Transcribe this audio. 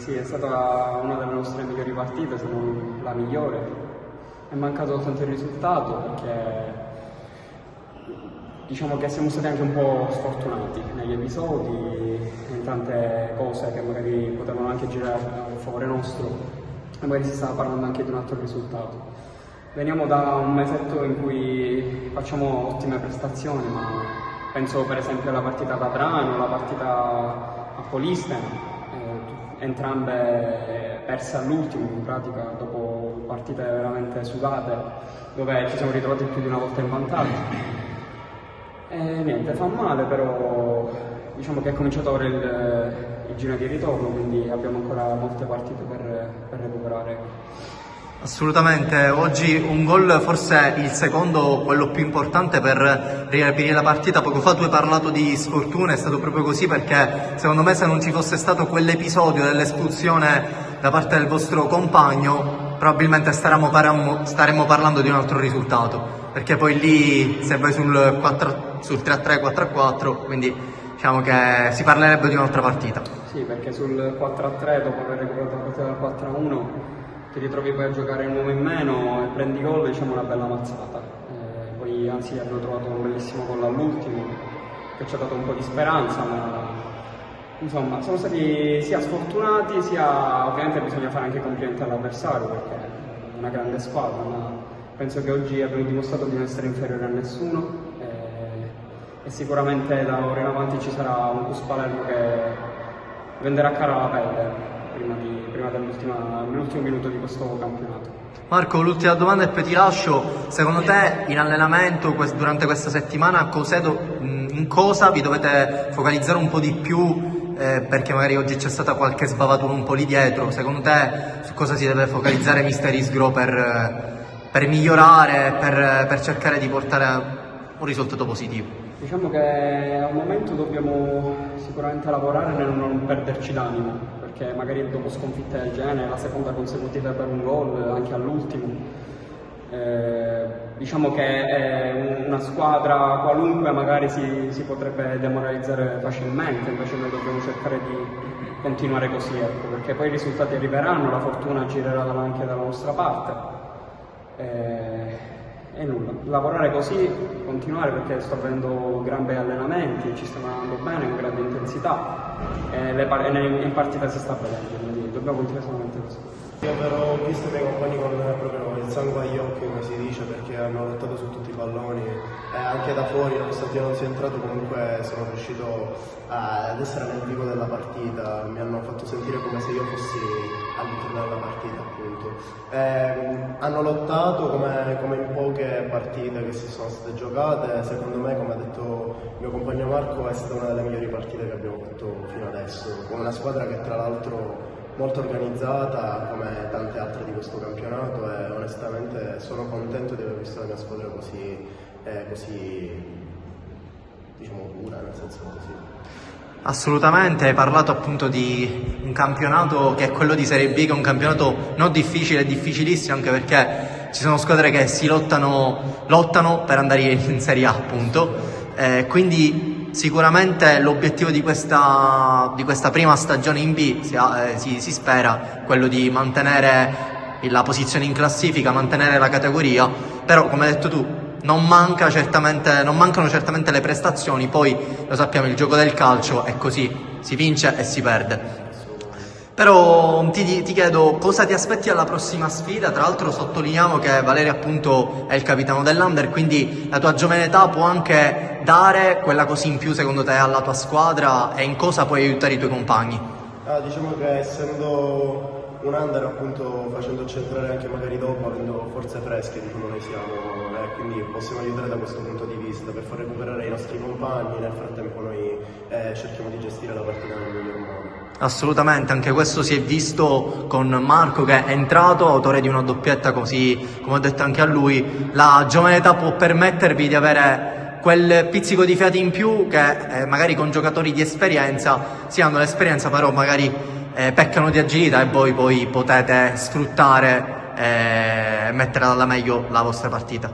sì, è stata una delle nostre migliori partite, se non la migliore. È mancato soltanto il risultato perché diciamo che siamo stati anche un po' sfortunati negli episodi, in tante cose che magari potevano anche girare a favore nostro e magari si stava parlando anche di un altro risultato. Veniamo da un mesetto in cui facciamo ottime prestazioni, ma penso per esempio alla partita ad Adrano, la partita a Polisten, entrambe perse all'ultimo in pratica dopo partite veramente sudate dove ci siamo ritrovati più di una volta in vantaggio. E niente, fa male, però diciamo che è cominciato ora il giro di ritorno, quindi abbiamo ancora molte partite per recuperare. Assolutamente, oggi un gol, forse il secondo, quello più importante per riaprire la partita. Poco fa tu hai parlato di sfortuna, è stato proprio così, perché secondo me se non ci fosse stato quell'episodio dell'espulsione da parte del vostro compagno probabilmente staremmo parlando di un altro risultato, perché poi lì se vai sul 3-3, 4-4, quindi diciamo che si parlerebbe di un'altra partita. Sì, perché sul 4-3 dopo aver recuperato la partita dal 4-1 ti ritrovi poi a giocare un uomo in meno e prendi gol, diciamo una bella mazzata. Poi anzi abbiamo trovato un bellissimo gol all'ultimo che ci ha dato un po' di speranza, ma insomma siamo stati sia sfortunati sia ovviamente bisogna fare anche complimenti all'avversario perché è una grande squadra, ma penso che oggi abbiamo dimostrato di non essere inferiori a nessuno e sicuramente da ora in avanti ci sarà un Cus Palermo che venderà cara la pelle prima dell'ultimo minuto di questo campionato. Marco, l'ultima domanda e poi ti lascio. Secondo te in allenamento durante questa settimana in cosa vi dovete focalizzare un po' di più? Perché magari oggi c'è stata qualche sbavatura un po' lì dietro. Secondo te su cosa si deve focalizzare Mister Isgro per migliorare, per cercare di portare un risultato positivo? Diciamo che al momento dobbiamo sicuramente lavorare nel non perderci d'animo, perché magari dopo sconfitte del genere, la seconda consecutiva per un gol, anche all'ultimo, diciamo che è una squadra qualunque magari si potrebbe demoralizzare facilmente, invece noi dobbiamo cercare di continuare così, ecco, perché poi i risultati arriveranno, la fortuna girerà anche dalla nostra parte. E nulla, lavorare così, continuare perché sto avendo gran bei allenamenti, ci stiamo andando bene con grande intensità e in partita si sta vedendo, quindi dobbiamo continuare solamente così. Io però ho visto i miei compagni con proprio il sangue agli occhi, come si dice, perché hanno lottato su tutti i palloni e anche da fuori, nonostante io non sia entrato, comunque sono riuscito ad essere nel vivo della partita, mi hanno fatto sentire come se io fossi all'interno della partita, appunto. Hanno lottato come in poche partite che si sono state giocate, secondo me, come ha detto il mio compagno Marco, è stata una delle migliori partite che abbiamo fatto fino adesso, con una squadra che tra l'altro molto organizzata come tante altre di questo campionato e onestamente sono contento di aver visto la mia squadra così diciamo pura, nel senso così. Assolutamente, hai parlato appunto di un campionato che è quello di Serie B, che è un campionato non difficile, è difficilissimo, anche perché ci sono squadre che si lottano per andare in Serie A, appunto, quindi sicuramente l'obiettivo di questa prima stagione in B si spera quello di mantenere la posizione in classifica, mantenere la categoria, però come hai detto tu non mancano certamente le prestazioni, poi lo sappiamo, il gioco del calcio è così, si vince e si perde. Però ti chiedo cosa ti aspetti alla prossima sfida. Tra l'altro sottolineiamo che Valerio appunto è il capitano dell'Under, quindi la tua giovane età può anche dare quella cosa in più secondo te alla tua squadra, e in cosa puoi aiutare i tuoi compagni? Diciamo che essendo un Under, appunto, facendoci entrare anche magari dopo, avendo forze fresche di come noi siamo, quindi possiamo aiutare da questo punto di vista per far recuperare i nostri compagni. Nel frattempo noi cerchiamo di gestire la partita nel miglior modo. Assolutamente, anche questo si è visto con Marco, che è entrato, autore di una doppietta, così come ho detto anche a lui. La giovane età può permettervi di avere quel pizzico di fiato in più che magari con giocatori di esperienza si hanno l'esperienza, però magari peccano di agilità, e voi poi potete sfruttare e mettere alla meglio la vostra partita.